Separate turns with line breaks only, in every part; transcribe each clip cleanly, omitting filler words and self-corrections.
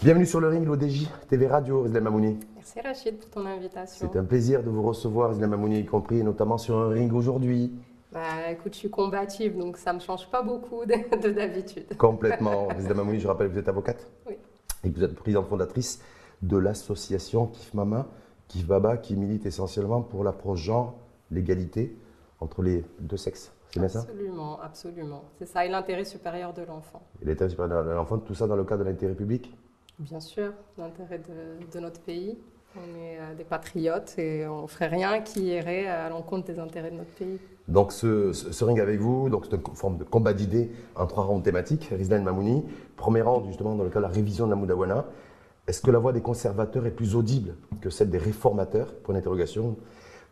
Bienvenue sur le ring, l'ODJ TV Radio, Rizlan Mamouni.
Merci Rachid pour ton invitation.
C'est un plaisir de vous recevoir, Rizlan Mamouni, y compris notamment sur un ring aujourd'hui.
Bah, écoute, je suis combative, donc ça ne me change pas beaucoup de d'habitude.
Complètement. Rizlan Mamouni, je rappelle que vous êtes avocate.
Oui.
Et que vous êtes présidente fondatrice de l'association Kif Mama, Kif Baba, qui milite essentiellement pour l'approche genre, l'égalité entre les deux sexes. C'est bien ça?
Absolument, absolument. C'est ça, et l'intérêt supérieur de l'enfant.
Et l'intérêt supérieur de l'enfant, tout ça dans le cadre de l'intérêt public?
Bien sûr, l'intérêt de notre pays. On est des patriotes et on ne ferait rien qui irait à l'encontre des intérêts de notre pays.
Donc ce ring avec vous, donc c'est une forme de combat d'idées en 3 rounds thématiques. Rizlan Mamouni, premier round justement dans le cadre de la révision de la Moudawana. Est-ce que la voix des conservateurs est plus audible que celle des réformateurs? Point d'interrogation.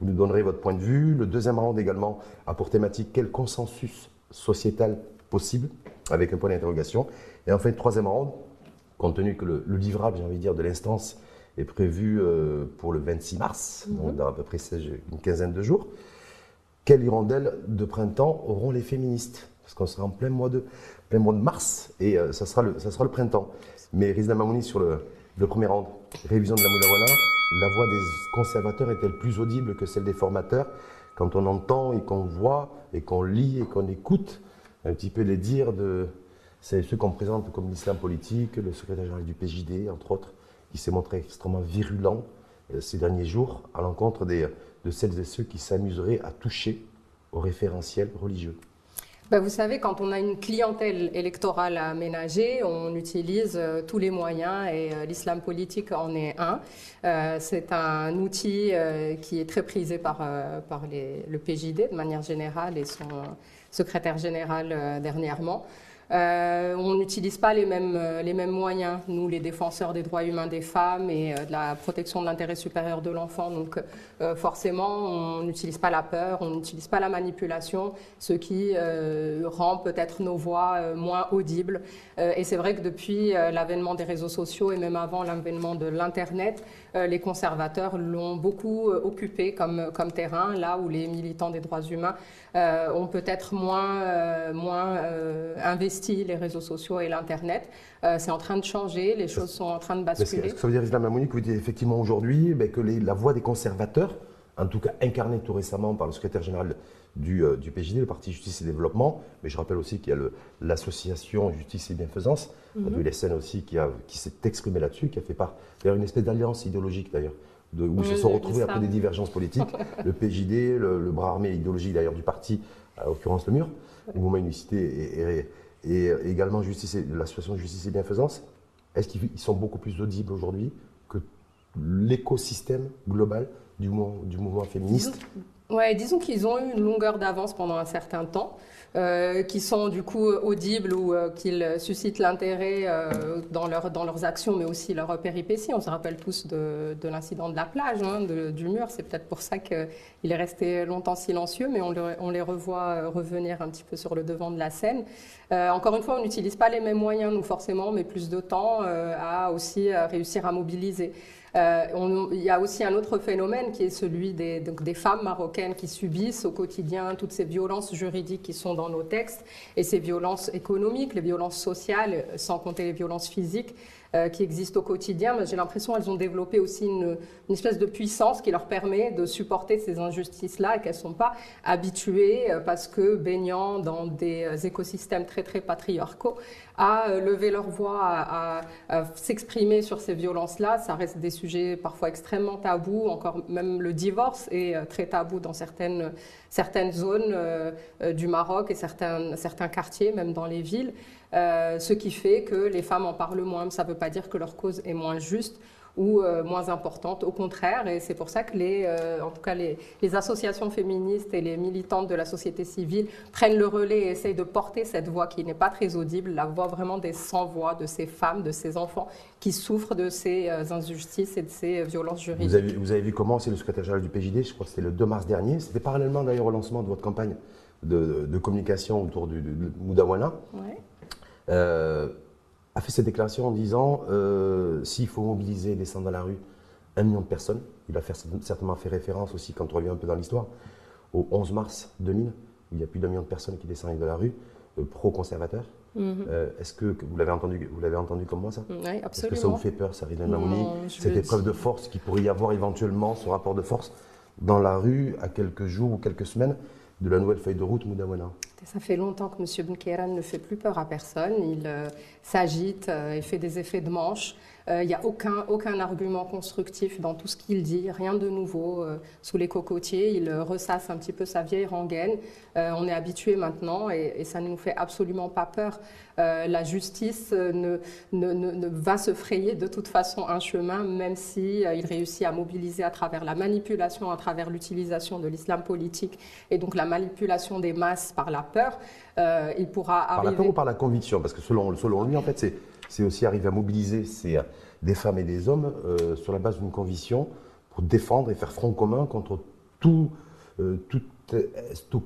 Vous nous donnerez votre point de vue. Le deuxième round également a pour thématique quel consensus sociétal possible, avec un point d'interrogation. Et enfin, le troisième round, compte tenu que le livrable, j'ai envie de dire, de l'instance est prévu pour le 26 mars, donc dans à peu près une quinzaine de jours. Quelle hirondelle de printemps auront les féministes? Parce qu'on sera en plein mois de mars et ça sera le printemps. Mais Rizlan Mamouni, sur le premier round, révision de la Moudawana, la voix des conservateurs est-elle plus audible que celle des formateurs quand on entend et qu'on voit et qu'on lit et qu'on écoute un petit peu les dires de ceux qu'on présente comme l'islam politique, le secrétaire général du PJD, entre autres, qui s'est montré extrêmement virulent ces derniers jours à l'encontre de celles et ceux qui s'amuseraient à toucher au référentiel religieux?
Ben, vous savez, quand on a une clientèle électorale à ménager, on utilise tous les moyens et l'islam politique en est un. C'est un outil qui est très prisé par le PJD de manière générale et son secrétaire général dernièrement. On n'utilise pas les mêmes moyens, nous les défenseurs des droits humains des femmes et de la protection de l'intérêt supérieur de l'enfant. Donc forcément, on n'utilise pas la peur, on n'utilise pas la manipulation, ce qui rend peut-être nos voix moins audibles. Et c'est vrai que depuis l'avènement des réseaux sociaux et même avant l'avènement de l'Internet, les conservateurs l'ont beaucoup occupé comme terrain, là où les militants des droits humains ont peut-être moins investi les réseaux sociaux et l'Internet. C'est en train de changer, les choses sont en train de basculer.
Est-ce que ça veut dire, Rizlan Mamouni, que vous dites effectivement aujourd'hui que la voix des conservateurs, en tout cas incarnée tout récemment par le secrétaire général du PJD, le Parti Justice et Développement, mais je rappelle aussi qu'il y a l'association Justice et Bienfaisance, du LSN aussi, qui s'est exprimé là-dessus, qui a fait part d'ailleurs une espèce d'alliance idéologique d'ailleurs, où ils se sont retrouvés après des divergences politiques, le PJD, le bras armé idéologique d'ailleurs du parti, en l'occurrence le MUR, le mouvement Unicité et également l'association Justice et Bienfaisance. Est-ce qu'ils sont beaucoup plus audibles aujourd'hui que l'écosystème global du mouvement féministe?
Ouais, disons qu'ils ont eu une longueur d'avance pendant un certain temps, qui sont du coup audibles ou qu'ils suscitent l'intérêt dans leurs actions, mais aussi leurs péripéties. On se rappelle tous de l'incident de la plage, du mur. C'est peut-être pour ça qu'il est resté longtemps silencieux, mais on les revoit revenir un petit peu sur le devant de la scène. Encore une fois, on n'utilise pas les mêmes moyens, nous forcément, mais plus de temps à aussi réussir à mobiliser. Il y a aussi un autre phénomène qui est celui des femmes marocaines qui subissent au quotidien toutes ces violences juridiques qui sont dans nos textes et ces violences économiques, les violences sociales, sans compter les violences physiques qui existent au quotidien. J'ai l'impression qu'elles ont développé aussi une espèce de puissance qui leur permet de supporter ces injustices-là et qu'elles ne sont pas habituées parce que baignant dans des écosystèmes très très patriarcaux à lever leur voix, à s'exprimer sur ces violences-là. Ça reste des sujets parfois extrêmement tabous, encore même le divorce est très tabou dans certaines zones du Maroc et certains quartiers, même dans les villes. Ce qui fait que les femmes en parlent moins. Ça ne veut pas dire que leur cause est moins juste ou moins importante, au contraire, et c'est pour ça que en tout cas les associations féministes et les militantes de la société civile prennent le relais et essayent de porter cette voix qui n'est pas très audible, la voix vraiment des sans-voix, de ces femmes, de ces enfants qui souffrent de ces injustices et de ces violences juridiques.
Vous avez vu comment c'est le secrétaire général du PJD, je crois que c'était le 2 mars dernier, c'était parallèlement d'ailleurs au lancement de votre campagne de communication autour du Moudawana.
Ouais.
A fait cette déclaration en disant s'il faut mobiliser, descendre dans la rue 1 million de personnes, il a certainement fait référence aussi, quand on revient un peu dans l'histoire, au 11 mars 2000, où il y a plus d'1 million de personnes qui descendent de la rue, pro-conservateurs. Est-ce que vous l'avez entendu comme moi, ça?
Oui, absolument.
Est-ce que ça vous fait peur, ça, Rizlan Mamouni, cette épreuve de force qu'il pourrait y avoir éventuellement, ce rapport de force dans la rue à quelques jours ou quelques semaines de la nouvelle feuille de route Moudawana?
Ça fait longtemps que M. Benkheiran ne fait plus peur à personne. Il s'agite et fait des effets de manche. Il n'y a aucun argument constructif dans tout ce qu'il dit, rien de nouveau sous les cocotiers. Il ressasse un petit peu sa vieille rengaine. On est habitué maintenant et ça ne nous fait absolument pas peur. La justice ne va se frayer de toute façon un chemin, même si il réussit à mobiliser à travers la manipulation, à travers l'utilisation de l'islam politique et donc la manipulation des masses par la peur. Il pourra arriver...
Par la peur ou par la conviction? Parce que selon lui, en fait, c'est aussi arriver à mobiliser des femmes et des hommes sur la base d'une conviction pour défendre et faire front commun contre tout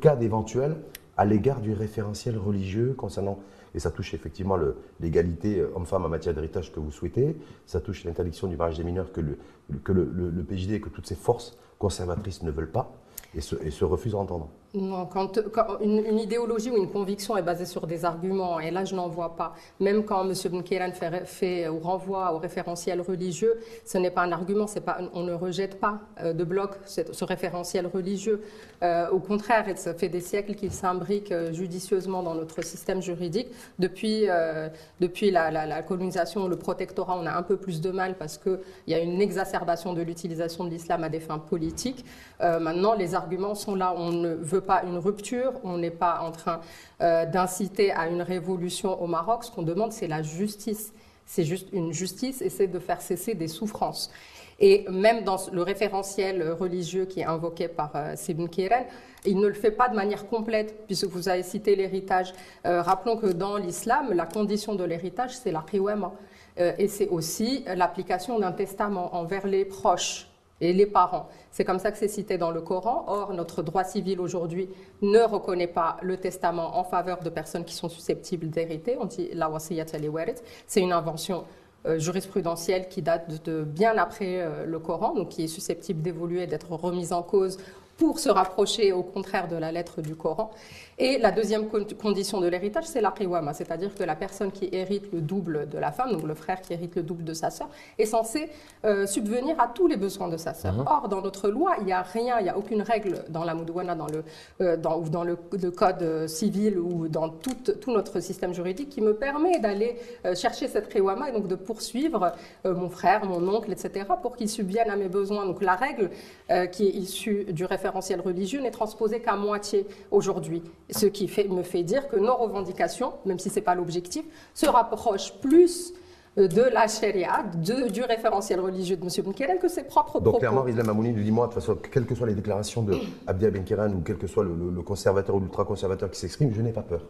cas d'éventuel à l'égard du référentiel religieux concernant, et ça touche effectivement l'égalité homme-femme en matière d'héritage que vous souhaitez, ça touche l'interdiction du mariage des mineurs que le PJD et que toutes ces forces conservatrices ne veulent pas et se refusent à entendre.
Non, quand une idéologie ou une conviction est basée sur des arguments, et là je n'en vois pas, même quand M. Benkheiran fait ou renvoie au référentiel religieux, ce n'est pas un argument, on ne rejette pas de bloc ce référentiel religieux. Au contraire, ça fait des siècles qu'il s'imbrique judicieusement dans notre système juridique. Depuis la colonisation, le protectorat, on a un peu plus de mal parce qu'il y a une exacerbation de l'utilisation de l'islam à des fins politiques. Maintenant, les arguments sont là, on ne veut pas une rupture, on n'est pas en train d'inciter à une révolution au Maroc. Ce qu'on demande, c'est la justice. C'est juste une justice et c'est de faire cesser des souffrances. Et même dans le référentiel religieux qui est invoqué par Benkheiran, il ne le fait pas de manière complète, puisque vous avez cité l'héritage. Rappelons que dans l'islam, la condition de l'héritage, c'est la qiwama. Et c'est aussi l'application d'un testament envers les proches et les parents. C'est comme ça que c'est cité dans le Coran. Or, notre droit civil aujourd'hui ne reconnaît pas le testament en faveur de personnes qui sont susceptibles d'hériter. On dit la wasiyat al-warith. C'est une invention jurisprudentielle qui date de bien après le Coran, donc qui est susceptible d'évoluer, d'être remise en cause pour se rapprocher au contraire de la lettre du Coran. Et la deuxième condition de l'héritage, c'est la qiwama, c'est-à-dire que la personne qui hérite le double de la femme, donc le frère qui hérite le double de sa sœur, est censé subvenir à tous les besoins de sa sœur. Or, dans notre loi, il n'y a rien, il n'y a aucune règle dans la Moudawana, dans le code civil ou dans tout notre système juridique qui me permet d'aller chercher cette qiwama et donc de poursuivre mon frère, mon oncle, etc., pour qu'ils subviennent à mes besoins. Donc la règle qui est issue du référentiel religieux n'est transposée qu'à moitié aujourd'hui. Ce qui me fait dire que nos revendications, même si ce n'est pas l'objectif, se rapprochent plus de la charia, du référentiel religieux de M. Benkheiran que ses propres propos.
Donc clairement, Rizlan Mamouni nous dit, moi, de toute façon, quelles que soient les déclarations de Abdiya Benkheiran ou quel que soit le conservateur ou l'ultra-conservateur qui s'exprime, je n'ai pas peur.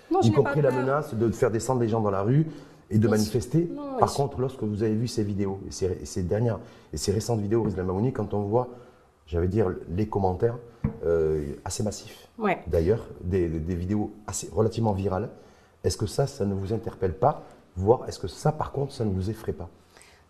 Non,
y compris la menace de faire descendre les gens dans la rue et de manifester.
Non,
Par contre, lorsque vous avez vu ces vidéos, et ces récentes vidéos, Rizlan Mamouni, quand on voit, j'allais dire, les commentaires assez massifs, d'ailleurs, des vidéos relativement virales, est-ce que ça ne vous interpelle pas? Voire est-ce que ça, par contre, ça ne vous effraie pas?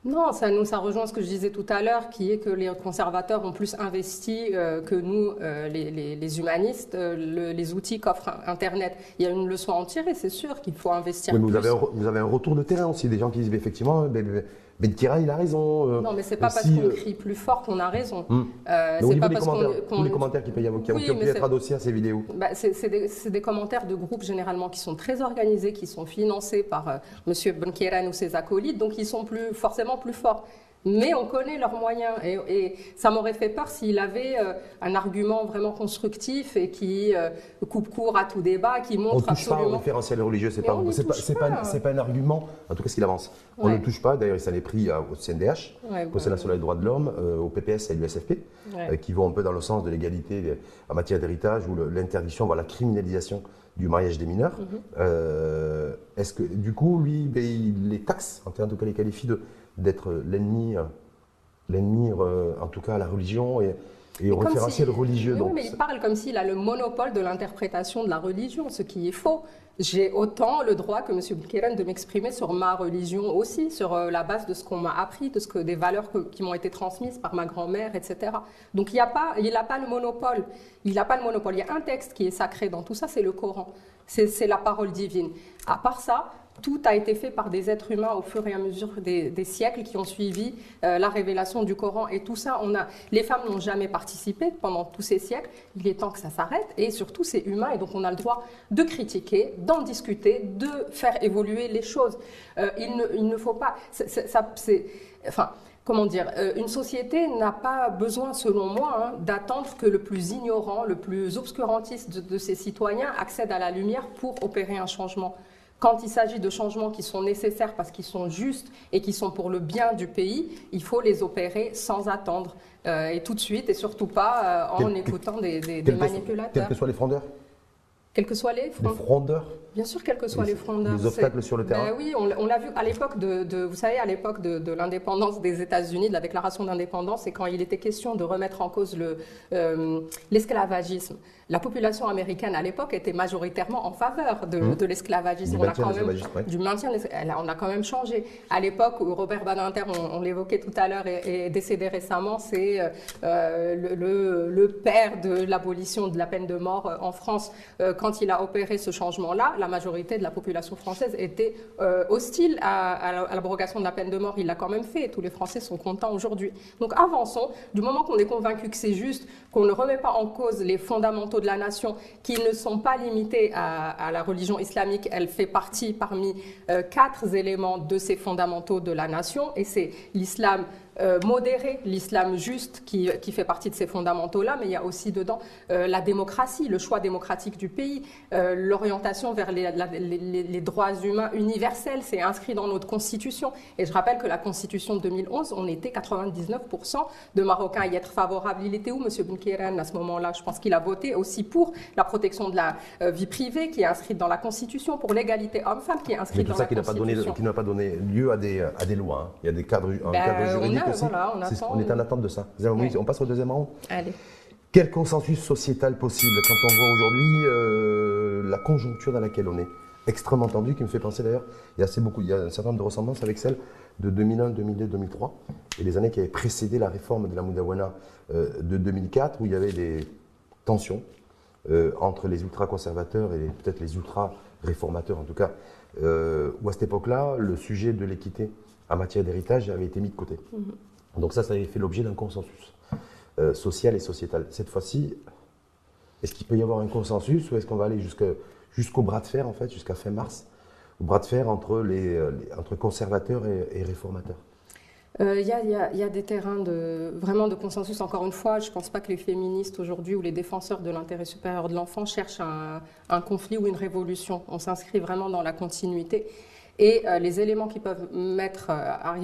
Non, ça rejoint ce que je disais tout à l'heure, qui est que les conservateurs ont plus investi que nous, les humanistes, les outils qu'offre Internet. Il y a une leçon à en tirer, c'est sûr qu'il faut investir plus.
Vous avez un retour de terrain aussi, des gens qui disent effectivement, Benkheiran, il a raison.
Non, mais c'est pas parce qu'on crie plus fort qu'on a raison.
C'est pas parce tous les commentaires qui ont pu être adossés à ces vidéos.
C'est des commentaires de groupes généralement qui sont très organisés, qui sont financés par M. Benkheiran ou ses acolytes, donc ils sont forcément plus forts. Mais on connaît leurs moyens et ça m'aurait fait peur s'il avait un argument vraiment constructif et qui coupe court à tout débat, qui montre absolument...
On ne touche pas au référentiel religieux, c'est pas un argument, en tout cas s'il avance. On ne touche pas, d'ailleurs il s'en est pris au CNDH, Conseil national des droits de l'homme, au PPS et à l'USFP, qui vont un peu dans le sens de l'égalité en matière d'héritage ou l'interdiction, voire la criminalisation du mariage des mineurs. Est-ce que du coup, lui, il les taxe, en tout cas les qualifie d'être l'ennemi, en tout cas à la religion Et au référentiel religieux.
Oui, mais il parle comme s'il a le monopole de l'interprétation de la religion, ce qui est faux. J'ai autant le droit que M. Boukeren de m'exprimer sur ma religion aussi, sur la base de ce qu'on m'a appris, des valeurs qui m'ont été transmises par ma grand-mère, etc. Donc il n'a pas le monopole. Il n'a pas le monopole. Il y a un texte qui est sacré dans tout ça, c'est le Coran. C'est la parole divine. À part ça, tout a été fait par des êtres humains au fur et à mesure des siècles qui ont suivi la révélation du Coran. Et tout ça, les femmes n'ont jamais participé pendant tous ces siècles. Il est temps que ça s'arrête. Et surtout, c'est humain. Et donc, on a le droit de critiquer, d'en discuter, de faire évoluer les choses. Il ne faut pas... Comment dire, une société n'a pas besoin, selon moi, d'attendre que le plus ignorant, le plus obscurantiste de ses citoyens accède à la lumière pour opérer un changement. Quand il s'agit de changements qui sont nécessaires parce qu'ils sont justes et qui sont pour le bien du pays, il faut les opérer sans attendre et tout de suite et surtout pas en écoutant des manipulateurs.
Quels que soient les frondeurs.
Quels que soient les
frondeurs.
Bien sûr, quels que soient les frondeurs.
Les obstacles sur le terrain.
Ben oui, on l'a vu à l'époque vous savez, à l'époque de l'indépendance des États-Unis, de la déclaration d'indépendance, et quand il était question de remettre en cause l'esclavagisme. La population américaine à l'époque était majoritairement en faveur de l'esclavagisme. Du maintien, on a quand même changé. À l'époque où Robert Badinter, on l'évoquait tout à l'heure, est décédé récemment, c'est le père de l'abolition de la peine de mort en France. Quand il a opéré ce changement-là, la majorité de la population française était hostile à l'abrogation de la peine de mort. Il l'a quand même fait et tous les Français sont contents aujourd'hui. Donc avançons. Du moment qu'on est convaincu que c'est juste, qu'on ne remet pas en cause les fondamentaux de la nation, qui ne sont pas limités à la religion islamique, elle fait partie parmi 4 éléments de ces fondamentaux de la nation, et c'est l'islam modéré, l'islam juste qui fait partie de ces fondamentaux-là, mais il y a aussi dedans la démocratie, le choix démocratique du pays, l'orientation vers les droits humains universels, c'est inscrit dans notre constitution. Et je rappelle que la constitution de 2011, on était 99% de Marocains à y être favorables. Il était où, M. Boukeren, à ce moment-là? Je pense qu'il a voté aussi pour la protection de la vie privée, qui est inscrite dans la constitution, pour l'égalité homme-femme, qui est inscrite dans la constitution.
Qui n'a pas donné lieu à des lois. Hein. Il y a des cadres, un cadre juridique.
Voilà,
on est en attente de ça.
Ouais.
On passe au deuxième round.
Allez.
Quel consensus sociétal possible quand on voit aujourd'hui la conjoncture dans laquelle on est, extrêmement tendue, qui me fait penser d'ailleurs, il y a un certain nombre de ressemblances avec celle de 2001, 2002, 2003 et les années qui avaient précédé la réforme de la Moudawana de 2004, où il y avait des tensions entre les ultra-conservateurs et peut-être les ultra-réformateurs en tout cas, où à cette époque-là, le sujet de l'équité en matière d'héritage avait été mis de côté. Donc ça avait fait l'objet d'un consensus social et sociétal. Cette fois-ci, est-ce qu'il peut y avoir un consensus ou est-ce qu'on va aller jusqu'au bras de fer, en fait, jusqu'à fin mars, au bras de fer entre conservateurs et réformateurs?
Il y a des terrains vraiment de consensus. Encore une fois, je ne pense pas que les féministes aujourd'hui ou les défenseurs de l'intérêt supérieur de l'enfant cherchent un conflit ou une révolution. On s'inscrit vraiment dans la continuité. Et les éléments qui peuvent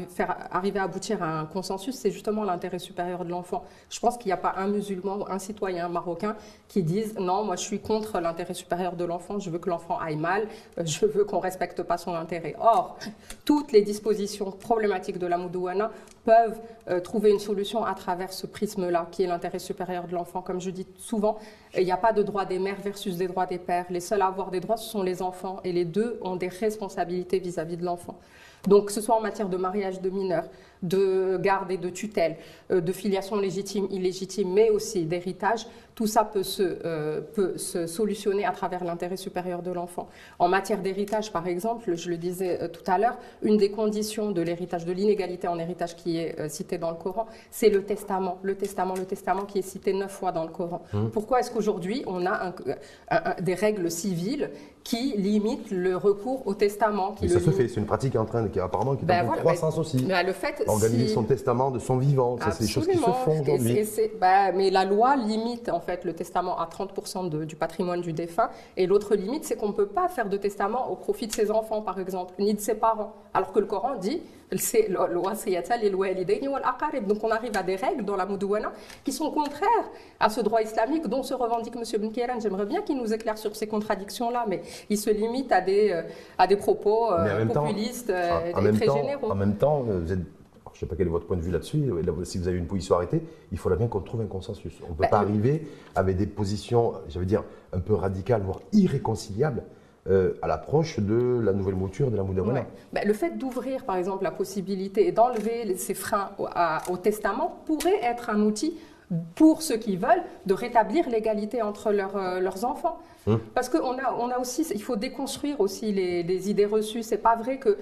faire arriver à aboutir à un consensus, c'est justement l'intérêt supérieur de l'enfant. Je pense qu'il n'y a pas un musulman ou un citoyen marocain qui dise « Non, moi je suis contre l'intérêt supérieur de l'enfant, je veux que l'enfant aille mal, je veux qu'on ne respecte pas son intérêt ». Or, toutes les dispositions problématiques de la Moudawana peuvent trouver une solution à travers ce prisme-là, qui est l'intérêt supérieur de l'enfant. Comme je dis souvent, il n'y a pas de droits des mères versus des droits des pères. Les seuls à avoir des droits, ce sont les enfants, et les deux ont des responsabilités vis-à-vis de l'enfant. Donc, que ce soit en matière de mariage de mineurs, de garde et de tutelle, de filiation légitime, illégitime, mais aussi d'héritage, tout ça peut se solutionner à travers l'intérêt supérieur de l'enfant. En matière d'héritage, par exemple, je le disais tout à l'heure, une des conditions de l'héritage, de l'inégalité en héritage qui est citée dans le Coran, c'est le testament. Le testament qui est cité 9 fois dans le Coran. Pourquoi est-ce qu'aujourd'hui, on a des règles civiles qui limitent le recours au testament?
Ça se fait, c'est une pratique qui est en croissance aussi.
Mais le fait,
organiser son testament de son vivant, ça c'est des choses qui se font aujourd'hui.
Mais la loi limite en fait le testament à 30% du patrimoine du défunt, et l'autre limite, c'est qu'on ne peut pas faire de testament au profit de ses enfants, par exemple, ni de ses parents. Alors que le Coran dit donc on arrive à des règles dans la Moudawana qui sont contraires à ce droit islamique dont se revendique M. Boukeren. J'aimerais bien qu'il nous éclaire sur ces contradictions-là, mais il se limite à des propos populistes et très généraux.
En même temps, je ne sais pas quel est votre point de vue là-dessus, si vous avez une position arrêtée, il faudra bien qu'on trouve un consensus. On ne peut pas arriver avec des positions, j'allais dire, un peu radicales, voire irréconciliables, à l'approche de la nouvelle mouture de la Moudawana.
Le fait d'ouvrir, par exemple, la possibilité et d'enlever ces freins au testament pourrait être un outil pour ceux qui veulent de rétablir l'égalité entre leurs enfants. Parce qu'on a aussi, il faut déconstruire aussi les idées reçues. C'est pas vrai que,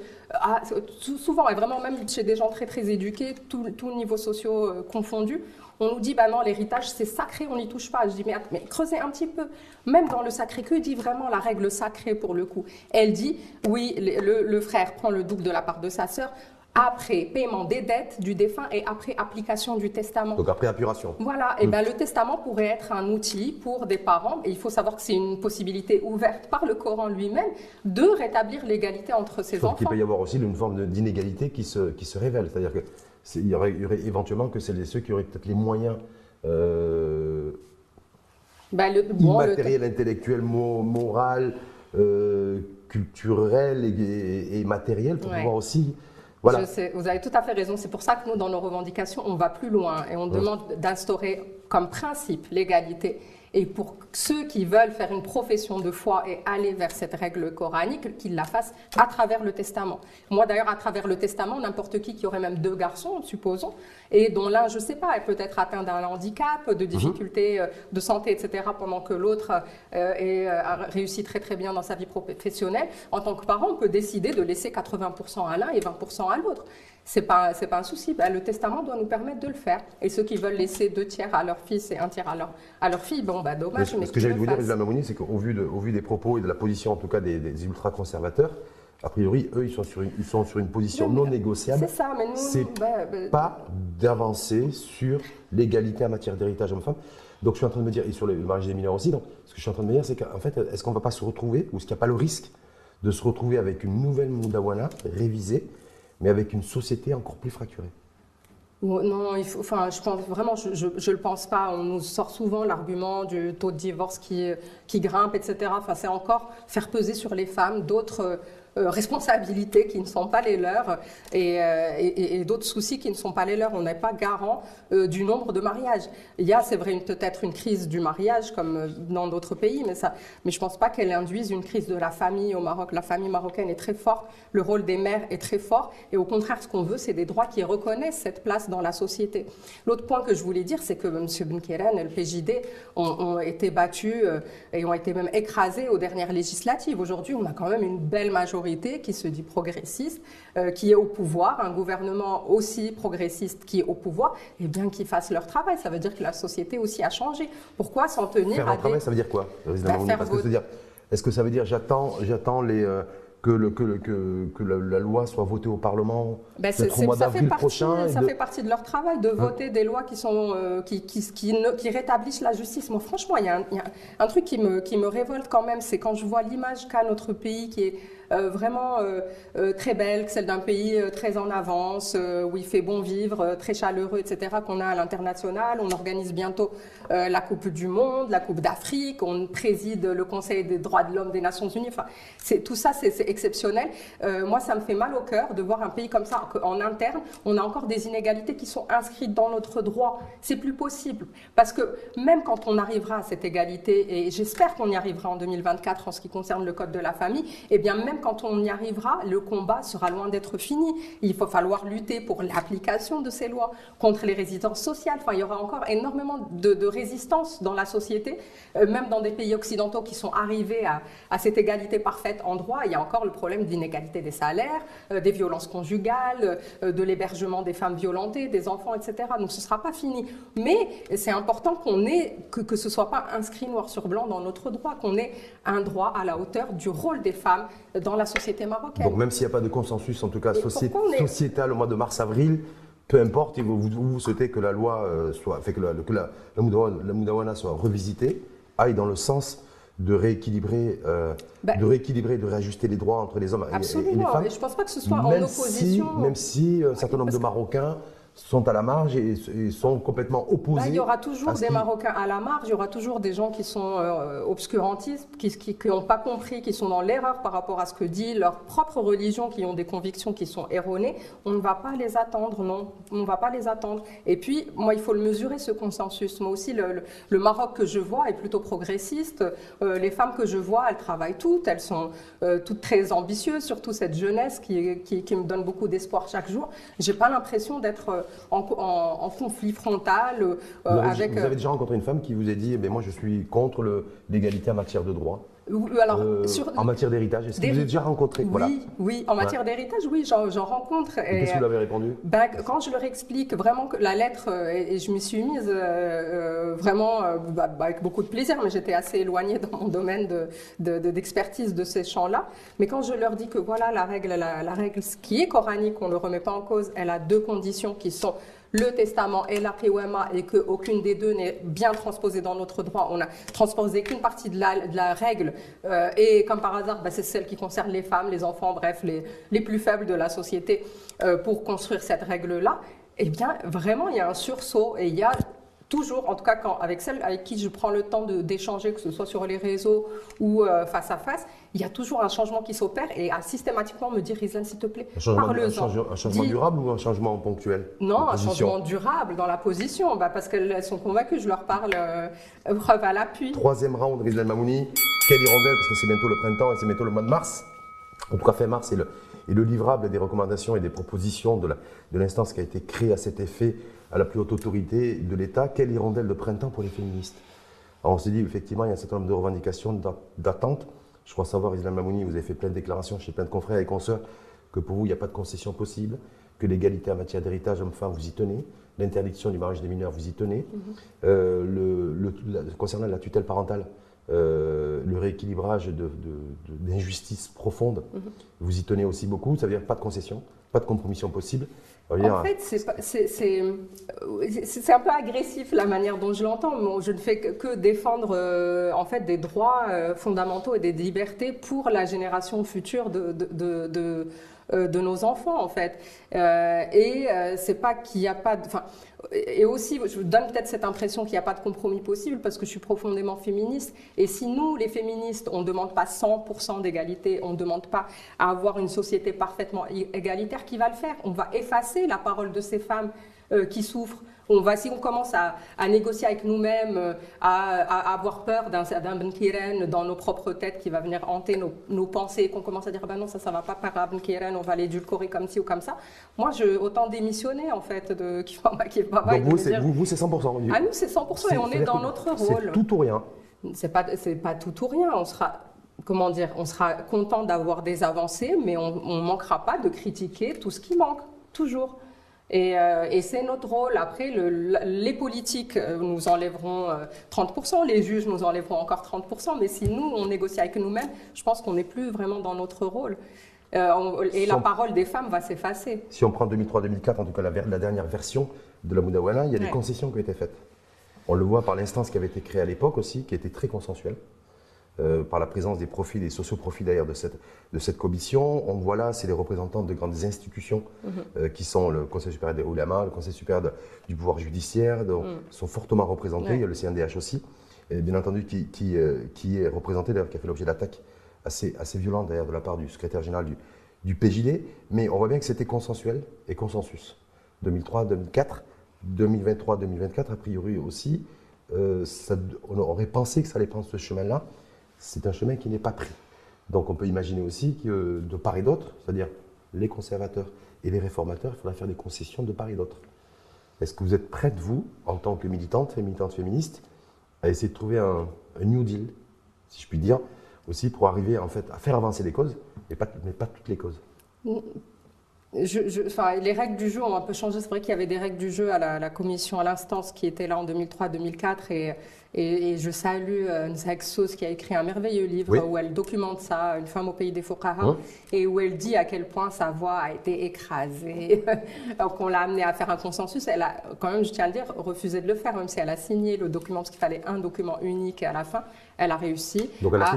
souvent, et vraiment même chez des gens très très éduqués, tous niveaux sociaux confondus, on nous dit, bah non, l'héritage c'est sacré, on n'y touche pas. Je dis, mais creusez un petit peu. Même dans le sacré, que dit vraiment la règle sacrée pour le coup? Elle dit, oui, le frère prend le double de la part de sa sœur, après paiement des dettes du défunt et après application du testament.
Donc après apuration.
Voilà, et le testament pourrait être un outil pour des parents, et il faut savoir que c'est une possibilité ouverte par le Coran lui-même, de rétablir l'égalité entre ses enfants.
Il peut y avoir aussi une forme d'inégalité qui se révèle, c'est-à-dire qu'il y aurait éventuellement que celles et ceux qui auraient peut-être les moyens immatériels, intellectuels, moraux, culturels et matériels pour pouvoir aussi... Voilà.
Je sais, vous avez tout à fait raison. C'est pour ça que nous, dans nos revendications, on va plus loin et on demande d'instaurer comme principe l'égalité. Et pour ceux qui veulent faire une profession de foi et aller vers cette règle coranique, qu'ils la fassent à travers le testament. Moi, d'ailleurs, à travers le testament, n'importe qui aurait même 2 garçons, supposons, et dont l'un, je ne sais pas, est peut-être atteint d'un handicap, de difficultés de santé, etc., pendant que l'autre a réussi très très bien dans sa vie professionnelle. En tant que parent, on peut décider de laisser 80% à l'un et 20% à l'autre. C'est pas un souci. Le testament doit nous permettre de le faire. Et ceux qui veulent laisser 2 tiers à leur fils et 1 tiers à leur fille, dommage.
Ce que j'allais vous dire, Islam Mamouni, c'est qu'au vu des propos et de la position, en tout cas, des ultra-conservateurs, a priori, eux, ils sont sur une position non négociable.
C'est ça, mais nous...
C'est pas d'avancer sur l'égalité en matière d'héritage homme-femme. Donc, je suis en train de me dire, et sur le mariage des mineurs aussi, donc, ce que je suis en train de me dire, c'est qu'en fait, est-ce qu'on ne va pas se retrouver, ou est-ce qu'il n'y a pas le risque de se retrouver avec une nouvelle Moudawana révisée, mais avec une société encore plus fracturée?
Non, je pense vraiment, je le pense pas. On nous sort souvent l'argument du taux de divorce qui grimpe, etc. C'est encore faire peser sur les femmes d'autres responsabilités qui ne sont pas les leurs et d'autres soucis qui ne sont pas les leurs. On n'est pas garant du nombre de mariages. Il y a, c'est vrai, peut-être une crise du mariage comme dans d'autres pays, mais je ne pense pas qu'elle induise une crise de la famille au Maroc. La famille marocaine est très forte, le rôle des mères est très fort et au contraire, ce qu'on veut, c'est des droits qui reconnaissent cette place dans la société. L'autre point que je voulais dire, c'est que M. Benkeren et le PJD ont été battus et ont été même écrasés aux dernières législatives. Aujourd'hui, on a quand même une belle majorité qui se dit progressiste, qui est au pouvoir, un gouvernement aussi progressiste qui est au pouvoir, et bien qu'ils fassent leur travail. Ça veut dire que la société aussi a changé. Pourquoi s'en tenir
faire
à
un travail, ça veut dire quoi? Est-ce que ça veut dire j'attends que la loi soit votée au Parlement au mois d'avril prochain?
Ça fait partie de leur travail de voter des lois qui rétablissent la justice. Moi, franchement, il y a un truc qui me révolte quand même, c'est quand je vois l'image qu'a notre pays qui est vraiment très belle, celle d'un pays très en avance, où il fait bon vivre, très chaleureux, etc., qu'on a à l'international. On organise bientôt la Coupe du Monde, la Coupe d'Afrique, on préside le Conseil des droits de l'homme des Nations Unies. Enfin, tout ça, c'est exceptionnel. Moi, ça me fait mal au cœur de voir un pays comme ça, qu'en interne, on a encore des inégalités qui sont inscrites dans notre droit. C'est plus possible. Parce que même quand on arrivera à cette égalité, et j'espère qu'on y arrivera en 2024 en ce qui concerne le Code de la famille, eh bien, même quand on y arrivera, le combat sera loin d'être fini. Il va falloir lutter pour l'application de ces lois, contre les résidences sociales. Enfin, il y aura encore énormément de résistance dans la société, même dans des pays occidentaux qui sont arrivés à cette égalité parfaite en droit. Il y a encore le problème d'inégalité des salaires, des violences conjugales, de l'hébergement des femmes violentées, des enfants, etc. Donc ce ne sera pas fini. Mais c'est important que ce ne soit pas inscrit noir sur blanc dans notre droit, qu'on ait un droit à la hauteur du rôle des femmes dans la société marocaine.
Donc même s'il n'y a pas de consensus, en tout cas sociétal au mois de mars-avril, peu importe, vous souhaitez que la loi la Moudawana soit revisitée, aille dans le sens de rééquilibrer, de réajuster les droits entre les hommes et les femmes.
Et je ne pense pas que ce soit en opposition.
Même si un certain nombre de Marocains sont à la marge et sont complètement opposés.
Là, il y aura toujours des Marocains à la marge, il y aura toujours des gens qui sont obscurantistes, qui n'ont pas compris, qui sont dans l'erreur par rapport à ce que dit leur propre religion, qui ont des convictions qui sont erronées. On ne va pas les attendre, non, on ne va pas les attendre. Et puis, moi, il faut le mesurer, ce consensus. Moi aussi, le Maroc que je vois est plutôt progressiste. Les femmes que je vois, elles travaillent toutes, elles sont toutes très ambitieuses, surtout cette jeunesse qui me donne beaucoup d'espoir chaque jour. Je n'ai pas l'impression d'être en conflit frontal avec...
Vous avez déjà rencontré une femme qui vous a dit eh « moi je suis contre l'égalité en matière de droit ».
Alors,
en matière d'héritage, est-ce que vous avez déjà rencontré?
Oui, en matière d'héritage, oui, j'en rencontre.
Et qu'est-ce que vous lui avez répondu?
Quand je leur explique vraiment que la lettre, et je m'y suis mise vraiment avec beaucoup de plaisir, mais j'étais assez éloignée dans mon domaine d'expertise de ces champs-là. Mais quand je leur dis que voilà, la règle qui est coranique, on ne le remet pas en cause, elle a deux conditions qui sont le testament et la qiwama, et qu'aucune des deux n'est bien transposée dans notre droit. On n'a transposé qu'une partie de la règle, et comme par hasard, c'est celle qui concerne les femmes, les enfants, bref, les plus faibles de la société, pour construire cette règle-là. Eh bien, vraiment, il y a un sursaut, et il y a toujours, en tout cas avec celle avec qui je prends le temps d'échanger, que ce soit sur les réseaux ou face à face, il y a toujours un changement qui s'opère et à systématiquement me dire « Rislan, s'il te plaît, parle-en ».
Un changement durable ou un changement ponctuel?
Non, un changement durable dans la position, parce qu'elles sont convaincues, je leur parle preuve à l'appui.
Troisième round, Rislan Mamouni, quelle hirondelle, parce que c'est bientôt le printemps et c'est bientôt le mois de mars. En tout cas, fin mars, et le livrable des recommandations et des propositions de l'instance qui a été créée à cet effet à la plus haute autorité de l'État. Quelle hirondelle de printemps pour les féministes? Alors on s'est dit, effectivement, il y a un certain nombre de revendications, d'attentes. Je crois savoir, Rislan Mamouni, vous avez fait plein de déclarations chez plein de confrères et consoeurs, que pour vous, il n'y a pas de concession possible, que l'égalité en matière d'héritage homme-femme, vous y tenez, l'interdiction du mariage des mineurs, vous y tenez. Concernant la tutelle parentale, le rééquilibrage d'injustices profondes, vous y tenez aussi beaucoup. Ça veut dire pas de concession, pas de compromission possible.
En fait, c'est un peu agressif la manière dont je l'entends. Je ne fais que défendre en fait des droits fondamentaux et des libertés pour la génération future de nos enfants, en fait. C'est pas qu'il n'y a pas de... Et aussi, je vous donne peut-être cette impression qu'il n'y a pas de compromis possible parce que je suis profondément féministe. Et si nous, les féministes, on ne demande pas 100% d'égalité, on ne demande pas à avoir une société parfaitement égalitaire, qui va le faire? On va effacer la parole de ces femmes qui souffrent. Si on commence à négocier avec nous-mêmes, à avoir peur d'un Ben Kiren dans nos propres têtes qui va venir hanter nos pensées, qu'on commence à dire non, ça va pas par Ben Kiren, on va l'édulcorer comme ci ou comme ça. Moi, autant démissionner en fait qui est pas mal.
Donc vous c'est 100%.
À nous, c'est 100% et on est dans notre rôle.
C'est tout ou rien.
C'est pas tout ou rien. On sera content d'avoir des avancées, mais on manquera pas de critiquer tout ce qui manque, toujours. Et c'est notre rôle. Après, les politiques nous enlèveront 30%, les juges nous enlèveront encore 30%, mais si nous, on négocie avec nous-mêmes, je pense qu'on n'est plus vraiment dans notre rôle. La parole des femmes va s'effacer.
Si on prend 2003-2004, en tout cas la dernière version de la Moudawana, il y a des concessions qui ont été faites. On le voit par l'instance qui avait été créée à l'époque aussi, qui était très consensuelle. Par la présence des profils, des socioprofils d'ailleurs de cette commission. On voit là, c'est les représentants de grandes institutions qui sont le Conseil supérieur des oulémas, le Conseil supérieur du pouvoir judiciaire, sont fortement représentés. Il y a le CNDH aussi, et bien entendu qui est représenté d'ailleurs, qui a fait l'objet d'attaques assez violentes d'ailleurs de la part du secrétaire général du PJD. Mais on voit bien que c'était consensuel et consensus. 2003-2004, 2023-2024 a priori aussi, on aurait pensé que ça allait prendre ce chemin-là. C'est un chemin qui n'est pas pris. Donc on peut imaginer aussi que de part et d'autre, c'est-à-dire les conservateurs et les réformateurs, il faudra faire des concessions de part et d'autre. Est-ce que vous êtes prête, vous, en tant que militante féministe, à essayer de trouver un New Deal, si je puis dire, aussi pour arriver en fait à faire avancer les causes, mais pas toutes les causes?
Les règles du jeu ont un peu changé. C'est vrai qu'il y avait des règles du jeu à la commission, à l'instance qui était là en 2003-2004 Et je salue Nzak Sos qui a écrit un merveilleux livre où elle documente ça, Une femme au pays des Fuqaha, et où elle dit à quel point sa voix a été écrasée, qu'on l'a amenée à faire un consensus. Elle a quand même, je tiens à le dire, refusé de le faire, même si elle a signé le document, parce qu'il fallait un document unique à la fin. Elle a réussi.
Donc elle a fait,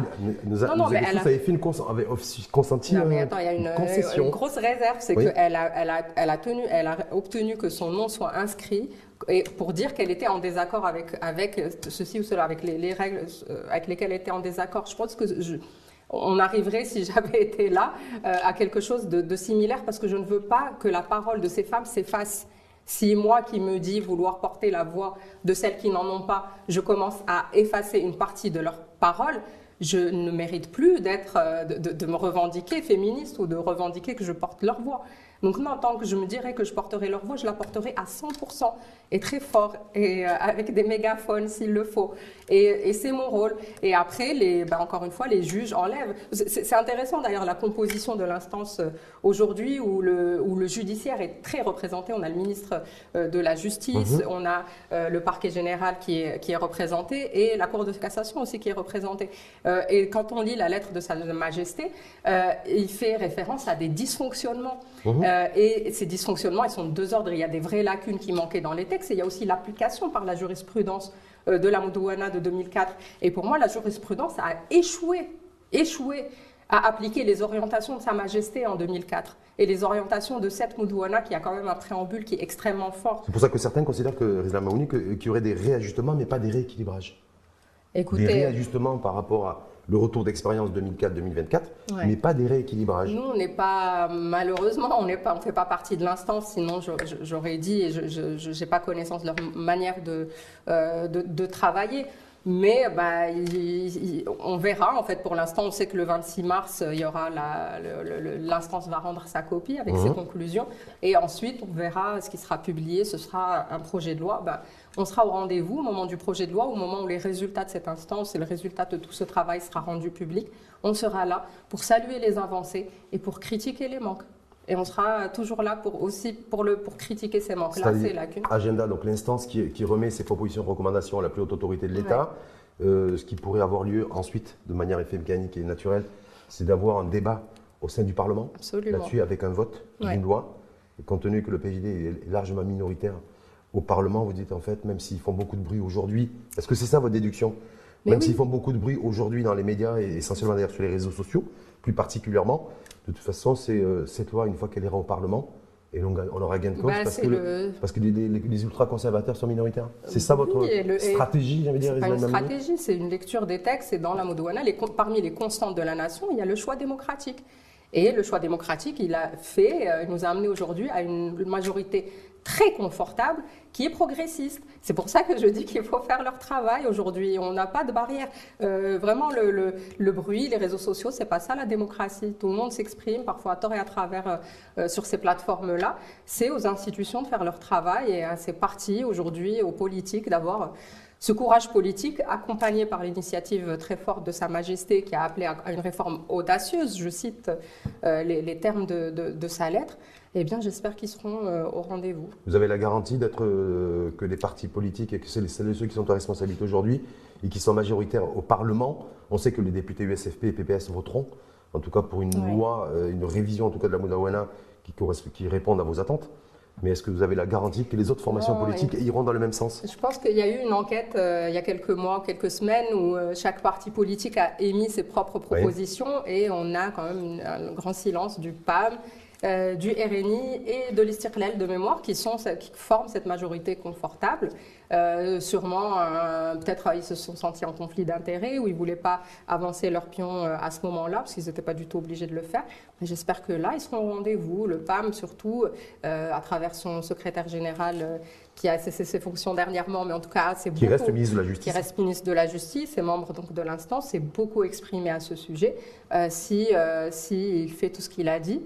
avait fait avait consenti
non, mais attends, il y a une grosse réserve, c'est qu'elle a obtenu que son nom soit inscrit et pour dire qu'elle était en désaccord avec ceci ou cela, avec les règles avec lesquelles elle était en désaccord. Je pense que on arriverait, si j'avais été là, à quelque chose de similaire, parce que je ne veux pas que la parole de ces femmes s'efface. Si moi qui me dis vouloir porter la voix de celles qui n'en ont pas, je commence à effacer une partie de leurs paroles, je ne mérite plus de me revendiquer féministe ou de revendiquer que je porte leur voix. Donc non, tant que je me dirais que je porterai leur voix, je la porterai à 100% et très fort et avec des mégaphones s'il le faut. Et c'est mon rôle. Et après, encore une fois, les juges enlèvent. C'est intéressant d'ailleurs la composition de l'instance aujourd'hui où le judiciaire est très représenté. On a le ministre de la Justice, on a le parquet général qui est représenté et la Cour de cassation aussi qui est représentée. Et quand on lit la lettre de Sa Majesté, il fait référence à des dysfonctionnements. Et ces dysfonctionnements, ils sont de deux ordres. Il y a des vraies lacunes qui manquaient dans les textes et il y a aussi l'application par la jurisprudence de la Mudouana de 2004. Et pour moi, la jurisprudence a échoué à appliquer les orientations de Sa Majesté en 2004 et les orientations de cette Mudouana qui a quand même un préambule qui est extrêmement fort.
C'est pour ça que certains considèrent que Rizlan Mamouni, qu'il y aurait des réajustements mais pas des rééquilibrages.
Écoutez,
des réajustements par rapport à le retour d'expérience 2004-2024, mais pas des rééquilibrages.
Nous, on n'est pas, malheureusement, on ne fait pas partie de l'instance, sinon j'aurais dit, et je n'ai pas connaissance de leur manière de travailler. Mais on verra, en fait, pour l'instant, on sait que le 26 mars, il y aura l'instance va rendre sa copie avec ses conclusions. Et ensuite, on verra ce qui sera publié, ce sera un projet de loi. On sera au rendez-vous au moment du projet de loi, au moment où les résultats de cette instance et le résultat de tout ce travail sera rendu public. On sera là pour saluer les avancées et pour critiquer les manques. Et on sera toujours là pour critiquer ces manques-là, ces lacunes.
Agenda, donc l'instance qui remet ses propositions, recommandations à la plus haute autorité de l'État. Ce qui pourrait avoir lieu ensuite, de manière effet mécanique et naturelle, c'est d'avoir un débat au sein du Parlement là-dessus avec un vote d'une loi. Et compte tenu que le PJD est largement minoritaire au Parlement, vous dites en fait, même s'ils font beaucoup de bruit aujourd'hui, est-ce que c'est ça votre déduction? Même s'ils font beaucoup de bruit aujourd'hui dans les médias et essentiellement d'ailleurs sur les réseaux sociaux, plus particulièrement, de toute façon, cette loi, une fois qu'elle ira au Parlement, et on aura gain de cause parce que les ultra-conservateurs sont minoritaires. C'est ça votre stratégie, j'allais dire?
C'est pas une stratégie, c'est une lecture des textes. Et dans la Mudouana, parmi les constantes de la nation, il y a le choix démocratique. Et le choix démocratique, il nous a amené aujourd'hui à une majorité très confortable qui est progressiste. C'est pour ça que je dis qu'il faut faire leur travail aujourd'hui. On n'a pas de barrière. Vraiment, le bruit, les réseaux sociaux, c'est pas ça la démocratie. Tout le monde s'exprime, parfois à tort et à travers, sur ces plateformes-là. C'est aux institutions de faire leur travail et à ces partis aujourd'hui, aux politiques, d'avoir ce courage politique accompagné par l'initiative très forte de Sa Majesté qui a appelé à une réforme audacieuse, je cite les termes de sa lettre. Eh bien, j'espère qu'ils seront au rendez-vous.
Vous avez la garantie que les partis politiques et que ceux qui sont en responsabilité aujourd'hui et qui sont majoritaires au Parlement, on sait que les députés USFP et PPS voteront, en tout cas pour une loi, une révision en tout cas de la Mudouana qui répondent à vos attentes. Mais est-ce que vous avez la garantie que les autres formations politiques iront dans le même sens?
Je pense qu'il y a eu une enquête il y a quelques mois, quelques semaines, où chaque parti politique a émis ses propres propositions et on a quand même un grand silence du PAM, du RNI et de l'Istiqlal de mémoire qui forment cette majorité confortable. Sûrement, peut-être ils se sont sentis en conflit d'intérêts ou ils ne voulaient pas avancer leur pion à ce moment-là parce qu'ils n'étaient pas du tout obligés de le faire. Mais j'espère que là, ils seront au rendez-vous. Le PAM, surtout, à travers son secrétaire général qui a cessé ses fonctions dernièrement, mais en tout cas,
qui reste ministre de la Justice.
Qui reste ministre de la Justice et membre donc, de l'instance, s'est beaucoup exprimé à ce sujet. S'il fait tout ce qu'il a dit,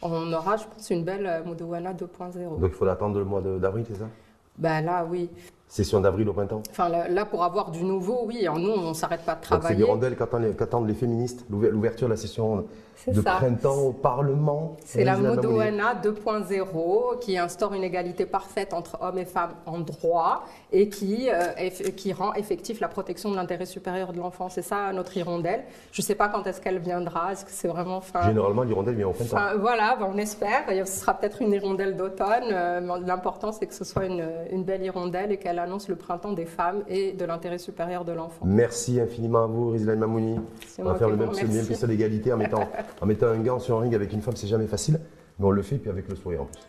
on aura, je pense, une belle Mudouana 2.0.
Donc il faut attendre le mois d'avril, c'est ça?
Ben là, oui.
Session d'avril au printemps.
Enfin, là, pour avoir du nouveau, oui, nous, on ne s'arrête pas de
Donc
travailler.
c'est l'hirondelle qu'attendent les féministes, l'ouverture de la session de printemps au Parlement.
C'est la Modowana 2.0 qui instaure une égalité parfaite entre hommes et femmes en droit et qui rend effectif la protection de l'intérêt supérieur de l'enfant. C'est ça notre hirondelle. Je ne sais pas quand est-ce qu'elle viendra. Est-ce que c'est vraiment
Généralement, l'hirondelle vient au printemps.
Voilà, on espère. Ce sera peut-être une hirondelle d'automne. L'important, c'est que ce soit une belle hirondelle et qu'elle annonce le printemps des femmes et de l'intérêt supérieur de l'enfant.
Merci infiniment à vous, Rizlan Mamouni. On va faire le même pied d'égalité en mettant un gant sur un ring avec une femme, c'est jamais facile, mais on le fait, puis avec le sourire en plus.